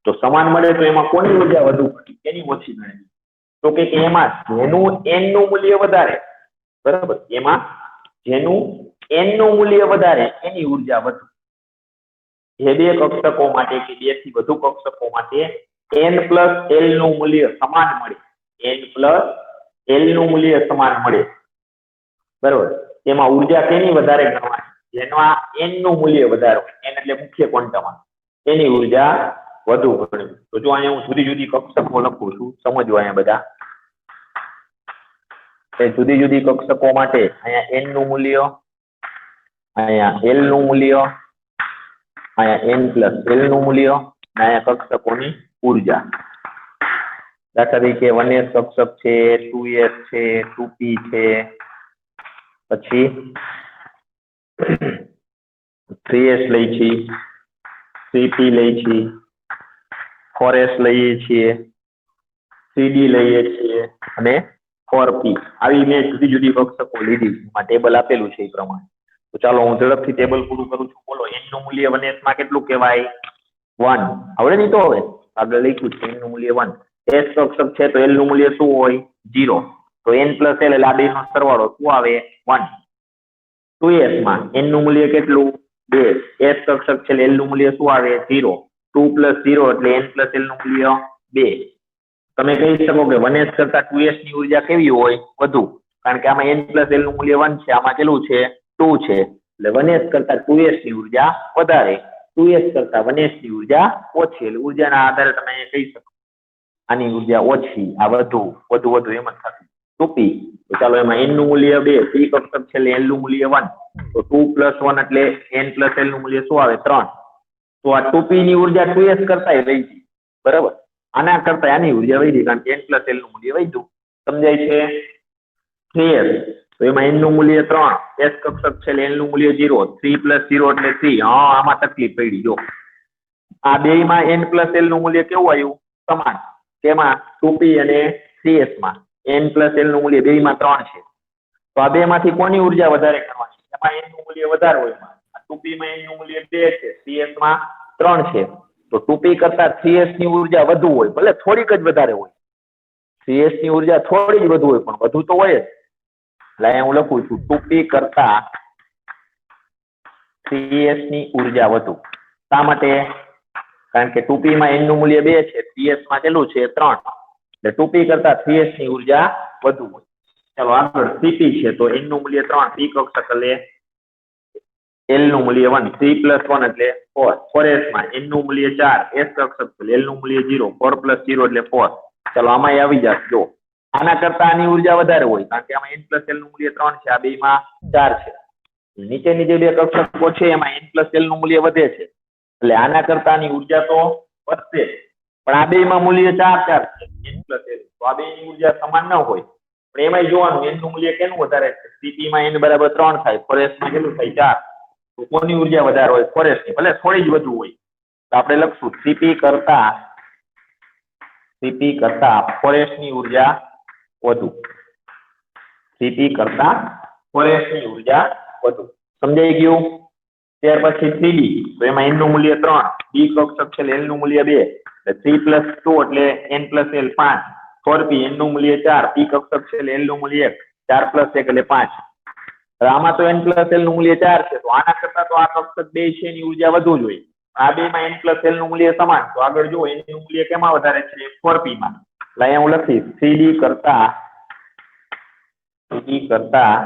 તો સમાન મળે તો એમાં કોની ઉર્જા વધુ ઘટી, એની ઓછી ગણવી. તો કે એમાં જેનું n નું મૂલ્ય વધારે, બરાબર, એમાં જેનું n નું મૂલ્ય વધારે એની ઉર્જા વધુ. જે બે કક્ષકો માટે કે બે થી વધુ કક્ષકો માટે n+l નું મૂલ્ય સમાન મળે, n+l નું મૂલ્ય સમાન મળે, બરાબર, એમાં ઉર્જા કેની વધારે ગણવાની? જેમાં n નું મૂલ્ય વધારે હોય, n એટલે મુખ્ય ક્વોન્ટમ, એની ઉર્જા વધુ ગણવી. તો જો અહીંયા હું જુદી જુદી કક્ષકો લખું છું, સમજવા અહીંયા બધા. જુદી જુદી કક્ષકો માટે અહીંયા n નું મૂલ્ય, અહીંયા l નું મૂલ્ય, અહીંયા n+l નું મૂલ્ય, અહીંયા કક્ષકોની ઉર્જા. દાખલા તરીકે 1s કક્ષક છે, 2s છે, 2p છે, પછી 3s લઈ છીએ, 3p લઈ છીએ, 4s લઈએ છીએ, 3d લઈએ છીએ અને 4p આવી મેં જુદી જુદી કક્ષકો લીધી છે ટેબલ આપેલું છે એ પ્રમાણે તો ચાલો હું ઝડપથી ટેબલ પૂરું કરું છું બોલો n નું મૂલ્ય 1s માં કેટલું કહેવાય 1 આવડે નહીં તો હવે આગળ લખ્યું છે n નું મૂલ્ય 1 s કક્ષક છે તો l નું મૂલ્ય શું હોય 0 તો n + l એટલે આ બેનો સરવાળો શું આવે 1 2s માં n નું મૂલ્ય કેટલું 2 s કક્ષક છે l નું મૂલ્ય શું આવે 0 2 + 0 એટલે n + l નું મૂલ્ય 2 તમે કહી શકો કે 1s કરતા 2s ની ઉર્જા કેવી હોય વધુ કારણ કે આમાં n + l નું મૂલ્ય 1 છે આમાં કેટલું છે 2 છે એટલે 1s કરતા 2s ની ઉર્જા વધારે 2s કરતા 1s ની ઉર્જા ઓછી એટલે ઉર્જાના આધારે તમે કહી શકો આની ઉર્જા ઓછી આ વધુ એમ જ થશે 2p તો ચાલો એમાં n નું મૂલ્ય 2 p કક્ષક છે એટલે l નું મૂલ્ય 1 તો 2 + 1 એટલે n + l નું મૂલ્ય શું આવે 3 તો આ 2p ની ઉર્જા 2s કરતાય વધી ગઈ બરાબર આના કરતા આની ઉર્જા વધી કારણ કે n + l નું મૂલ્ય વધ્યું સમજાય છે 3s તો એમાં n નું મૂલ્ય 3 s કક્ષક છે એટલે l નું મૂલ્ય 0 3 + 0 એટલે 3 હા આમાં તકલીફ પડી જો આ બેયમાં n + l નું મૂલ્ય કેવું આવ્યું સમાન તેમાં 2p અને 3s માં n + l નું મૂલ્ય બેયમાં 3 છે તો આ બેમાંથી કોની ઉર્જા વધારે કરવાની એમાં n નું મૂલ્ય વધારે હોય એમાં 2p માં n નું મૂલ્ય 2 છે 3s માં 3 છે તો 2p કરતા 3s ની ઉર્જા વધુ હોય ભલે થોડીક જ વધારે હોય 3s ની ઉર્જા થોડી જ વધુ હોય પણ વધુ તો હોય જ એટલે અહીંયા હું લખું છું 2p કરતા 3s ની ઉર્જા વધુ શા માટે કારણ કે 2p માં n નું મૂલ્ય 2 છે 3s માં કેટલું છે 3 એટલે 2p કરતા 3s ની ઉર્જા વધુ હોય ચાલો આગળ 3p છે તો n નું મૂલ્ય 3 p કક્ષક એટલે l નું મૂલ્ય 1 3 + 1 એટલે 4 4s માં n નું મૂલ્ય 4 s કક્ષક એટલે l નું મૂલ્ય 0 4 + 0 એટલે 4 ચાલો આમાં આવી જશે જો આના કરતા આની ઉર્જા વધારે હોય કારણ કે આમાં n + l નું મૂલ્ય 3 છે આ બેમાં 4 છે નીચેની જે બે કક્ષકો છે એમાં n + l નું મૂલ્ય વધે છે એટલે આના કરતા આની ઉર્જા તો વધશે પણ આ બેમાં મૂલ્ય 4 છે n + l તો આ બેની ઉર્જા સમાન ન હોય પણ એમાંય જોવાનું n નું મૂલ્ય કેનું વધારે છે 3p માં n = 3 થાય 4s માં કેટલું થાય 4 તો કોની ઉર્જા વધારે હોય 4s ની ભલે થોડી જ વધુ હોય તો આપણે લખશું 3p કરતા 4s ની ઉર્જા વધુ 3p કરતા 4s ની ઉર્જા વધુ સમજાઈ ગયું ત્યાર પછી 3d તો એમાં n નું મૂલ્ય 3 b કક્ષક છે l નું મૂલ્ય 2 એટલે 3 + 2 એટલે n + l 5 4p n નું મૂલ્ય 4 p કક્ષક છે l નું મૂલ્ય 1 4 + 1 એટલે 5 આમાં તો n + l નું મૂલ્ય 4 છે તો આના કરતા તો આ કક્ષક બે છે એની ઉર્જા વધુ જ હોય આ બેમાં n + l નું મૂલ્ય સમાન તો આગળ જો n નું મૂલ્ય કેમાં વધારે છે 4p માં એટલે અહીંયા હું લખીશ 3d કરતા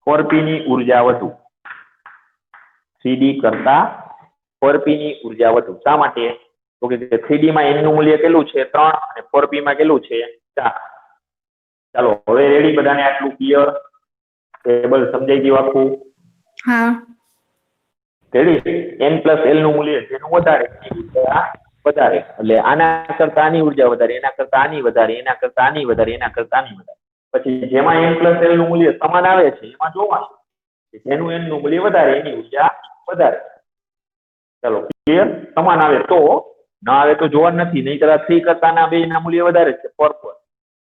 4p ની ઉર્જા વધુ 3d કરતા 4p ની ઉર્જા વધુ શા માટે તો કે 3d માં n નું મૂલ્ય કેટલું છે 3 અને 4p માં કેટલું છે 4 ચાલો હવે રેડી બધાને આટલું ક્લિયર ટેબલ સમજાઈ ગયું આખું હા રેડી n + l નું મૂલ્ય જેનું વધારે એની ઉર્જા વધારે એટલે આના કરતા આની ઉર્જા વધારે એના કરતા આની વધારે એના કરતા આની વધારે એના કરતા આની વધારે પછી જેમાં n + l નું મૂલ્ય સમાન આવે છે એમાં જોવાનું કે જેનું n નું મૂલ્ય વધારે એની ઉર્જા વધારે ચાલો ક્લિયર સમાન આવે તો ના આવે તો જોવાનું નથી નહીંતર 3 કરતા ના બે ના મૂલ્ય વધારે છે 4 4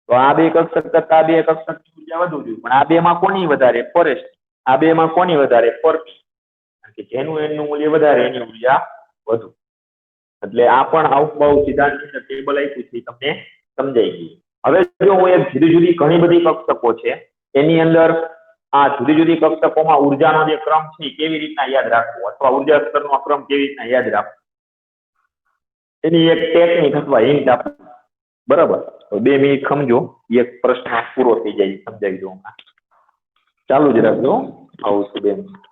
તો આ બે કક્ષક કરતા આ બે કક્ષકની ઉર્જા વધુ જોઈએ પણ આ બેમાં કોની વધારે 4s આ બેમાં કોની વધારે 4p કારણ કે જેનું n નું મૂલ્ય વધારે એની ઉર્જા વધુ એટલે આ પણ આઉટબાઉ સિદ્ધાંતની ટેબલ આપ્યું છે તમને સમજાઈ ગયું હવે જો હું એક જુદી જુદી ઘણી બધી કક્ષકો છે એની અંદર આ જુદી જુદી કક્ષકોમાં ઉર્જાનો જે ક્રમ છે કેવી રીતના યાદ રાખવો અથવા ઉર્જા સ્તરનો ક્રમ કેવી રીતના યાદ રાખવો એની એક ટેકનિક અથવા હિન્ટ આપો બરાબર તો 2 મિનિટ સમજો એક પ્રશ્ન પૂરો થઈ જાય સમજાવી દઉં ચાલુ જ રાખજો આવું છું 2 મિનિટ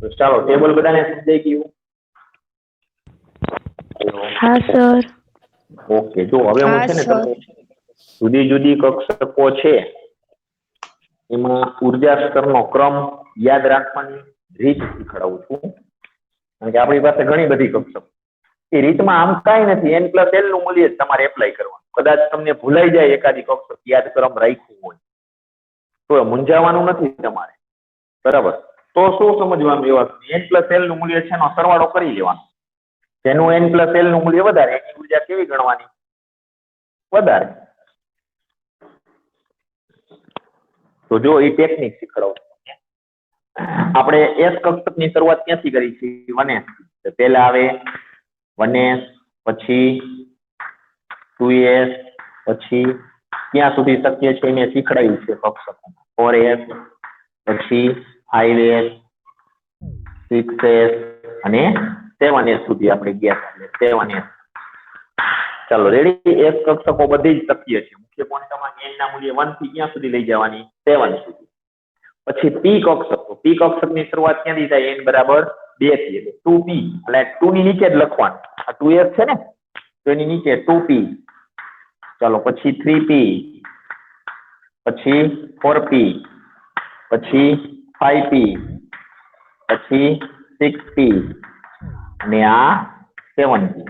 તો ચાલો ટેબલ બધાને સમજાઈ ગયું? હા સર. ઓકે, જો હવે હું હા, છે ને સર. તમને જુદી જુદી કક્ષકો છે એમાં ઉર્જા સ્તરનો ક્રમ યાદ રાખવાની રીત શીખડાવું છું, કારણ કે આપણી પાસે ઘણી બધી કક્ષકો. એ રીતમાં આમ કાંઈ નથી, n+l નું મૂલ્ય જ તમારે એપ્લાય કરવાનું. કદાચ તમને ભૂલાઈ જાય એકાદી કક્ષક યાદ ક્રમ રાખ્યું હોય તો મૂંઝાવાનું નથી તમારે, બરાબર? તો શું સમજવાનું એ વાત, n+l નું મૂલ્ય છે એનો સરવાળો કરી લેવાનો. જેનું n+l નું મૂલ્ય વધારે એની ઉર્જા કેવી ગણવાની? વધારે. તો જો એ ટેકનિક શીખડાવું. આપણે S કક્ષકની શરૂઆત ક્યાંથી કરી છે? 1s. તો પહેલા આવે 1s, પછી 2s, પછી ક્યાં સુધી શક્ય છે મેં શીખડાયું છે કક્ષકો. 4s, પછી 5s, 6s અને 7s સુધી આપણે ગયા છે. 7s. ચાલો રેડી. S કક્ષકો બધી જ શક્ય છે. મુખ્ય ક્વોન્ટમમાં n ના મૂલ્ય 1 થી ક્યાં સુધી લઈ જવાની? 7 સુધી. પછી p કક્ષકો. p કક્ષકની શરૂઆત ક્યાંથી થાય? n બરાબર 2 થી, એટલે 2p. એટલે 2 ની નીચે જ લખવાનું. આ 2s છે ને, તો એની નીચે 2p. ચાલો પછી 3p, પછી 4p, પછી 5p, પછી 6p અને આ 7p.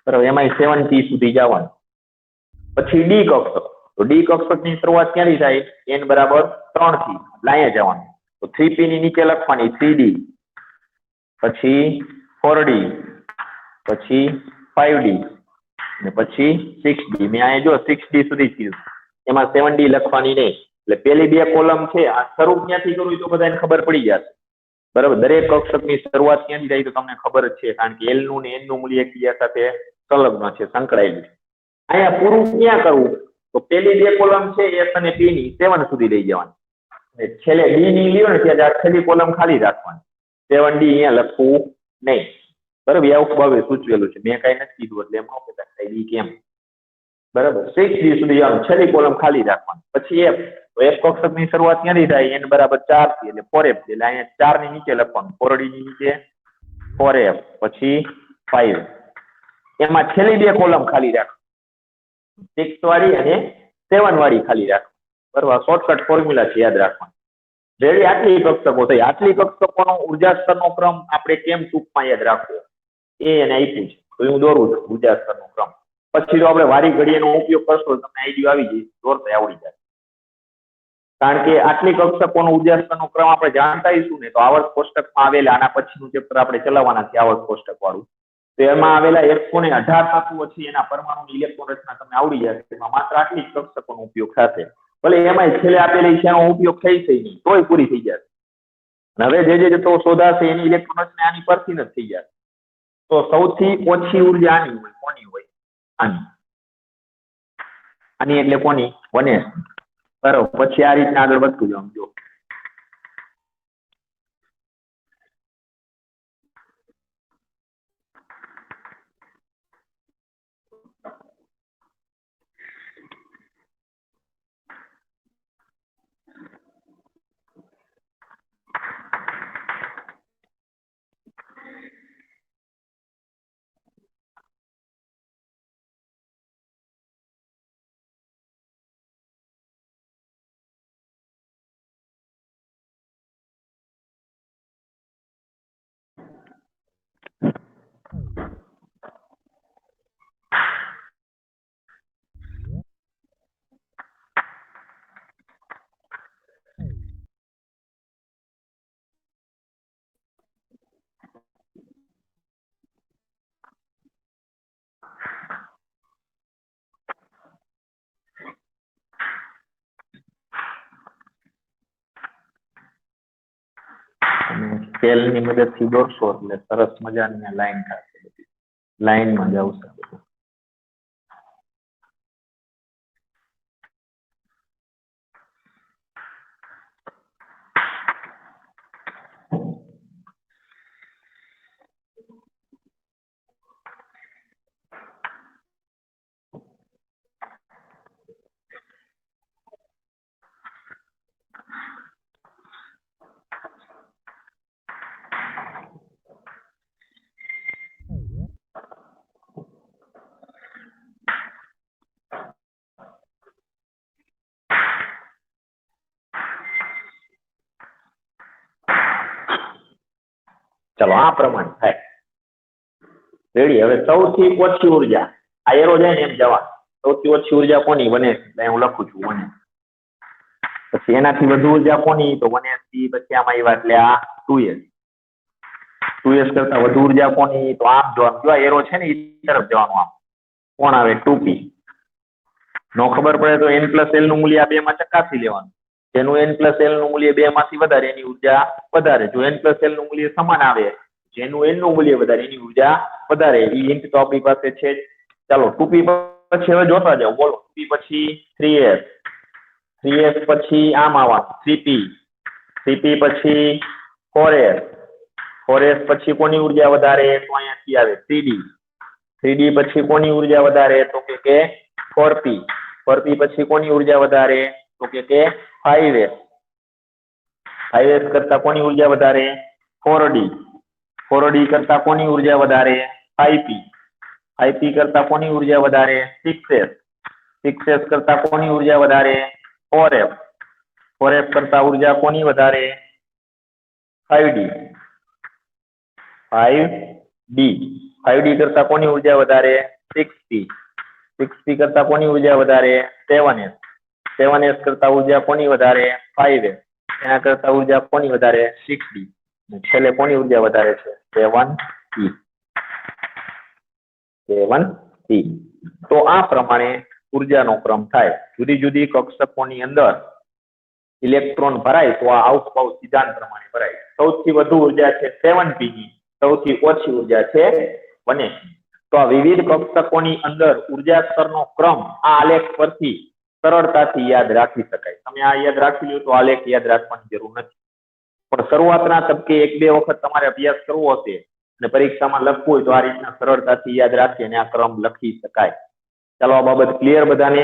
બરાબર, એમાં 7p સુધી જવાનું. પછી d કક્ષક. તો d કક્ષકની શરૂઆત ક્યાંથી થાય? n બરાબર 3 થી, એટલે અહીંયા જવાનું. તો 3p ની નીચે લખવાની 3d, પછી 4d, પછી 5d અને પછી 6d. મેં અહીંયા જો 6d સુધી કીધું, એમાં 7d લખવાની નહીં. એટલે પેલી બે કોલમ છે આ શરૂ ક્યાંથી કરવું તો બધાને ખબર પડી જશે, બરાબર? દરેક કક્ષકની શરૂઆત ક્યાંથી થાય તો તમને ખબર જ છે, કારણ કે l નું ને n નું મૂલ્ય એકબીજા સાથે સંલગ્ન છે, સંકળાયેલું છે. અહીંયા પૂરું ક્યાં કરવું? તો પેલી બે કોલમ છે s અને p ની 7 સુધી લઈ જવાની. છેલ્લે d ની લ્યો ને ત્યાં છેલ્લી કોલમ ખાલી રાખવાની. 7d અહીંયા લખવું નહીં, બરાબર? આવું સૂચવેલું છે, મેં કઈ નથી કીધું એટલે એમ ન કહેતા d કેમ, બરાબર? 6d સુધી જવાનું, છેલ્લી કોલમ ખાલી રાખવાની. પછી f. તો f કક્ષકની શરૂઆત ક્યાંથી થાય? n બરાબર 4 થી, એટલે 4f. એટલે અહીંયા 4 ની નીચે લખવાનું, 4d ની નીચે 4f, પછી 5. એમાં છેલ્લી બે કોલમ ખાલી રાખ, 6 વાળી અને 7 વાળી ખાલી રાખ, બરાબર? શોર્ટકટ ફોર્મ્યુલા છે, યાદ રાખવાનું. રેડી. આટલી કક્ષકો થઈ. આટલી કક્ષકોનો ઉર્જા સ્તરનો ક્રમ આપણે કેમ ટૂંકમાં યાદ રાખવો એ એને આપ્યું છે, તો હું દોરું છું ઉર્જા સ્તરનો ક્રમ. પછી જો આપણે વારી ઘડીનો ઉપયોગ કરશો તો તમને આઈડિયા આવી જાય, દોરતા આવડી જાય. કારણ કે આટલી કક્ષકોનો ઉર્જા સ્તરનો ક્રમ આપણે જાણતા હશું ને, તો આવર્ત કોષ્ટકમાં આવેલા આના પછીનું ચેપ્ટર આપણે ચલાવવાના છે, આવર્ત કોષ્ટક વાળું. તો એમાં આવેલા 118 તત્વો છે એના પરમાણુ ઇલેક્ટ્રોન રચના તમને આવડી જશે. એમાં માત્ર આટલી જ કક્ષકોનો ઉપયોગ થશે. ભલે એમાં છેલ્લે આપેલી છે એનો ઉપયોગ થઈ નહીં તોય પૂરી થઈ જશે. હવે જે તો શોધાશે એની ઇલેક્ટ્રોન રચના આની પરથી જ થઈ જશે. તો સૌથી ઓછી ઉર્જા આની હોય. કોની હોય? આની. આની એટલે કોની? 1s. બરાબર. પછી આ રીતના આગળ વધતું જવાનું. જો સ્કેલની મદદથી દોરશો એટલે સરસ મજાની લાઈન થશે. લાઈનમાં જ આવશે બધું. ચલો આ પ્રમાણે થાય. રેડી. હવે સૌથી ઓછી ઉર્જા આ એરો જાય ને એમ જવા. સૌથી ઓછી ઉર્જા કોની? 1s. એટલે હું લખું છું 1s. પછી એનાથી વધુ ઉર્જા કોની? તો 1s થી પછી આમાં આવ્યા એટલે આ 2s. 2s કરતા વધુ ઉર્જા કોની? તો આમ જો આમ જો આ એરો છે ને એ તરફ જવાનું. આમ કોણ આવે? 2p. નો ખબર પડે તો n+l નું મૂલ્ય આ બે માં ચકાસી લેવાનું. જેનું n+l નું મૂલ્ય બે માંથી વધારે એની ઉર્જા વધારે. જો n+l નું મૂલ્ય સમાન આવે, જેનું n નું મૂલ્ય વધારે એની ઉર્જા વધારે. એ હિન્ટ તો આપણી પાસે છે જ. ચાલો 2p પછી હવે જોતા જાઓ. બોલો 2p પછી 3s. 3s પછી આમ આવવાનું 3p. 3p પછી 4s. 4s પછી કોની ઉર્જા વધારે? તો અહીંયાથી આવે 3d. 3d પછી કોની ઉર્જા વધારે? તો કે 4p. 4p પછી કોની ઉર્જા વધારે? તો કે 5s. 5s કરતા કોની ઉર્જા વધારે? 4d. 4d કરતા કોની ઉર્જા વધારે? 5p. 5p કરતા કોની ઉર્જા વધારે? 6s. 6s કરતા કોની ઉર્જા વધારે? 4f. 4f કરતા ઉર્જા કોની વધારે? 5d. 5d. 5d કરતા કોની ઉર્જા વધારે? 6p. 6p કરતા કોની ઉર્જા વધારે? 7s. 7s કરતા ઉર્જા કોની વધારે? 5s. એના કરતા ઉર્જા કોની વધારે? 6d. છેલ્લે કોની ઉર્જા વધારે છે? 7e. 7e. તો આ પ્રમાણે ઉર્જાનો ક્રમ થાય. જુદી જુદી કક્ષકોની અંદર ઇલેક્ટ્રોન ભરાય તો આ આઉટબાઉ સિદ્ધાંત પ્રમાણે ભરાય. સૌથી વધુ ઉર્જા છે 7p ની, સૌથી ઓછી ઉર્જા છે 1s. તો આ વિવિધ કક્ષકોની અંદર ઉર્જા સ્તરનો ક્રમ આ આલેખ પરથી સરળતાથી યાદ રાખી શકાય. તમે આ યાદ રાખી લો તો આલેખ યાદ રાખવાની જરૂર નથી. પણ શરૂઆતના તબકે 1-2 વખત તમારે અભ્યાસ કરવો હશે અને પરીક્ષામાં લખવું હોય તો આ રીતના સરળતાથી યાદ રાખી અને આ ક્રમ લખી શકાય. ચાલો આ બાબત ક્લિયર બધાને?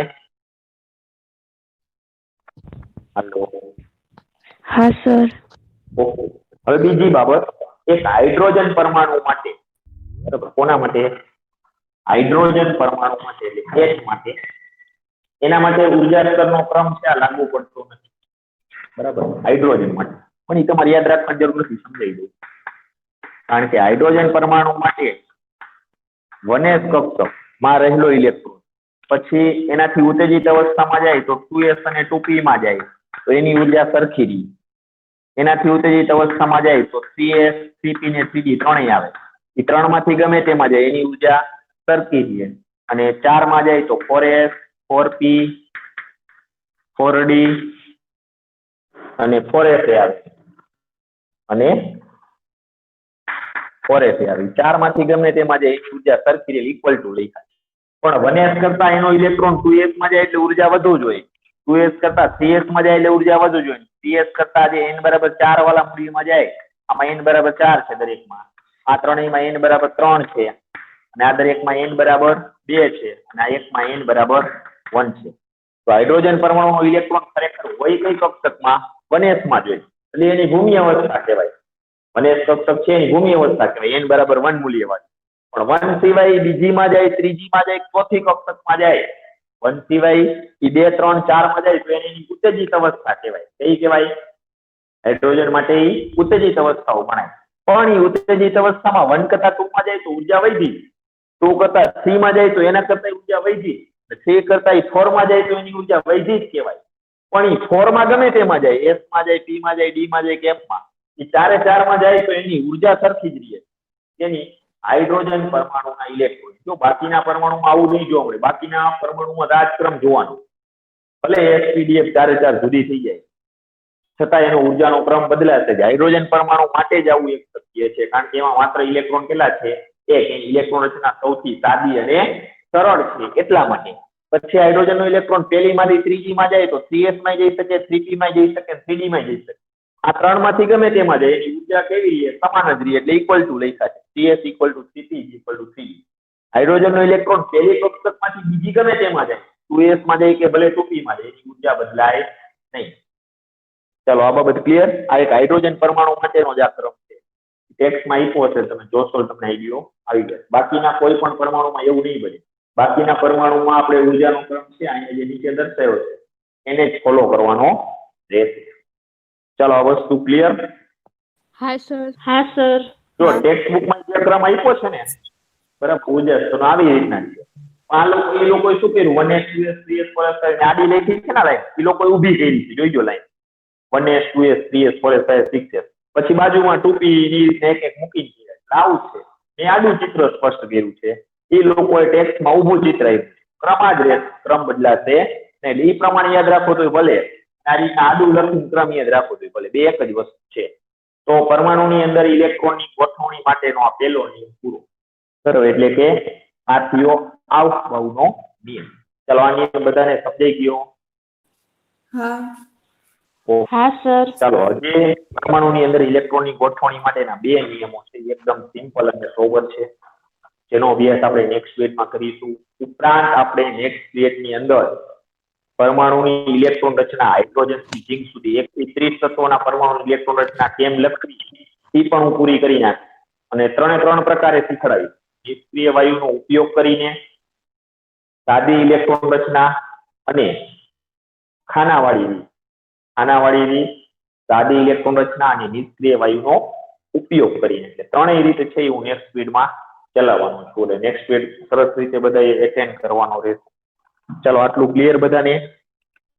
હાલો. હા સર. ઓકે. હવે બીજી બાબત, એક હાઇડ્રોજન પરમાણુ માટે, બરાબર, કોના માટે? હાઇડ્રોજન પરમાણુ માટે એટલે H માટે. એના માટે ઉર્જા સ્તરનો ક્રમ છે આ લાગુ પડતો નથી. બરાબર, હાઇડ્રોજન માટે. પણ એ તમારે યાદ રાખવાની જરૂર નથી, સમજાવી દઉં. કારણ કે હાઇડ્રોજન પરમાણુ માટે 1s કક્ષક માં રહેલો ઇલેક્ટ્રોન પછી એનાથી ઉત્તેજિત અવસ્થામાં જાય તો 2s અને 2p માં જાય તો એની ઉર્જા સરખી રહી. એનાથી ઉત્તેજિત અવસ્થામાં જાય તો 3s, 3p ને 3d ત્રણેય આવે. એ ત્રણ માંથી ગમે તેમાં જાય એની ઉર્જા સરખી રહે. અને 4 માં જાય તો 4s, 4p, 4d અને 4s આવે. અને 4s આવે. 4 માંથી ગમે તેમાં જાય એની ઉર્જા સરખી રહે, ઇક્વલ ટુ લખાય. પણ 1s કરતા એનો ઇલેક્ટ્રોન 2s માં જાય એટલે ઉર્જા વધુ જોઈએ. 2s કરતા 3s માં જાય એટલે ઉર્જા વધુ જોઈએ. 3s કરતા જે n બરાબર 4 વાળા મૂલ્યમાં જાય, આમાં n બરાબર 4 છે દરેકમાં. આ ત્રણેયમાં n બરાબર 3 છે અને આ દરેકમાં n બરાબર 2 છે અને આ એકમાં n બરાબર 1 છે. તો હાઇડ્રોજન પરમાણુનો ઇલેક્ટ્રોન ખરેખર હોય કઈ કક્ષકમાં? 1s માં જોઈએ. એટલે એની ભૂમિ અવસ્થા કહેવાય. 1s કક્ષક છે એની ભૂમિ અવસ્થા કહેવાય, n બરાબર 1 મૂલ્ય વાળી. પણ 1 સિવાય બીજીમાં જાય, ત્રીજીમાં જાય, ચોથી કક્ષકમાં જાય, 1 સિવાય એ 2, 3, 4 માં જાય તો એની ઉત્તેજિત અવસ્થા કહેવાય. કઈ કહેવાય? હાઇડ્રોજન માટે એ ઉત્તેજિત અવસ્થાઓ ગણાય. પણ એ ઉત્તેજિત અવસ્થામાં 1 કરતા 2 માં જાય તો ઉર્જા વધી, 2 કરતા 3 માં જાય તો એના કરતા ઉર્જા વધી, 3 કરતા 4 માં જાય તો એની ઉર્જા વધી જ કહેવાય. પણ એ 4 માં ગમે તેમાં જાય, s માં જાય, p માં જાય, d માં જાય કે f માં, એ 4 માં જાય તો એની ઉર્જા સરખી જ રહે. એની હાઇડ્રોજન પરમાણુના ઇલેક્ટ્રોન. જો બાકીના પરમાણુમાં આવું નહીં જોવા મળે. બાકીના પરમાણુમાં રાજક્રમ જોવાનો. ભલે sp-df 4 જુદી થઈ જાય છતાં એનો ઉર્જાનો ક્રમ બદલાશે. હાઇડ્રોજન પરમાણુ માટે જ આવું એક શક્ય છે કારણ કે એમાં માત્ર ઇલેક્ટ્રોન કેટલા છે? એક. એની ઇલેક્ટ્રોન રચના સૌથી સાદી અને સરળ છે એટલા માટે. પછી હાઇડ્રોજનનો ઇલેક્ટ્રોન પહેલીમાંથી ત્રીજીમાં જાય તો 3s માં જઈ શકે, 3p માં જઈ શકે, 3d માં જઈ શકે. આ ત્રણ માંથી ગમે તેમાં જાય એની ઉર્જા કેવી રહે? સમાન જ રહે. એટલે ઇક્વલ ટુ લખાશે. 3s = 3p = 3d. હાઇડ્રોજનનો ઇલેક્ટ્રોન પહેલી કક્ષકમાંથી બીજી ગમે તેમાં જાય, 2s માં જાય કે ભલે 2p માં જાય, એની ઉર્જા બદલાય નહીં. ચાલો આ બાબત ક્લિયર? આ એક હાઇડ્રોજન પરમાણુ માટેનો જ આ ક્રમ છે. ટેક્સ્ટમાં આપ્યો હશે, તમે જોશો તમને આઈડિયો આવી જશે. બાકીના કોઈ પણ પરમાણુમાં એવું નહીં બને. બાકીના પરમાણુમાં આપણે ઉર્જાનો ક્રમ છે અહીંયા જે નીચે દર્શાવ્યો છે એને જ ફોલો કરવાનો રહેશે. ચાલો આ વસ્તુ ક્લિયર? હા સર. હા સર. જો ટેક્સ્ટ બુકમાં જે ક્રમ આપ્યો છે ને બરાબર ઉજસ તો આવી રીતના છે આ લોકો એ લોકોએ શું કર્યું 1s 2s 3s 4s આડી લખી છે ને લાઈન એ લોકોએ ઊભી કરી છે જોઈજો line 1s 2s 3s 4s 5s 6s પછી બાજુમાં 2p ની એક એક મૂકી દીધી આવું છે મેં આડું ચિત્ર સ્પષ્ટ કર્યું છે એ લોકોએ ટેક્સ્ટમાં ઊભું ચિત્ર આપ્યું ક્રમ જ રહે ક્રમ બદલાશે નહીં એ પ્રમાણે યાદ રાખો તો ભલે આ રીતના આડું લખીને ક્રમ યાદ રાખો તો ભલે બે એક જ વસ્તુ છે તો પરમાણુની અંદર ઇલેક્ટ્રોનની ગોઠવણી માટેનો આ પહેલો નિયમ પૂરો કરો એટલે કે આ થયો આઉટબાઉનો નિયમ ચાલો આ નિયમ બધાને સમજાઈ ગયો હા સર ચાલો હજી પરમાણુની અંદર ઇલેક્ટ્રોનની ગોઠવણી માટેના બે નિયમો છે એકદમ સિમ્પલ અને સોબર છે જેનો અભ્યાસ આપણે નેક્સ્ટ પીરિયડમાં કરીશું ઉપરાંત આપણે નેક્સ્ટ પીરિયડની અંદર પરમાણુની ઇલેક્ટ્રોન રચના હાઇડ્રોજન થી ઝિંક સુધી 1 થી 30 તત્વોના પરમાણુની ઇલેક્ટ્રોન રચના કેમ લખવી એ પણ હું પૂરી કરી નાખીશ અને ત્રણ પ્રકારે શીખડાવીશ નિષ્ક્રિય વાયુનો ઉપયોગ કરીને સાદી ઇલેક્ટ્રોન રચના અને ખાનાવાળી રીત સાદી ઇલેક્ટ્રોન રચના અને નિષ્ક્રિય વાયુનો ઉપયોગ કરીને એટલે ત્રણેય રીતે છે હું નેક્સ્ટ પીરિયડમાં ચલાવવાનું છું એટલે નેક્સ્ટ પીરિયડ સરસ રીતે બધાએ એટેન્ડ કરવાનો રહેશે ચાલો આટલું ક્લિયર બધાને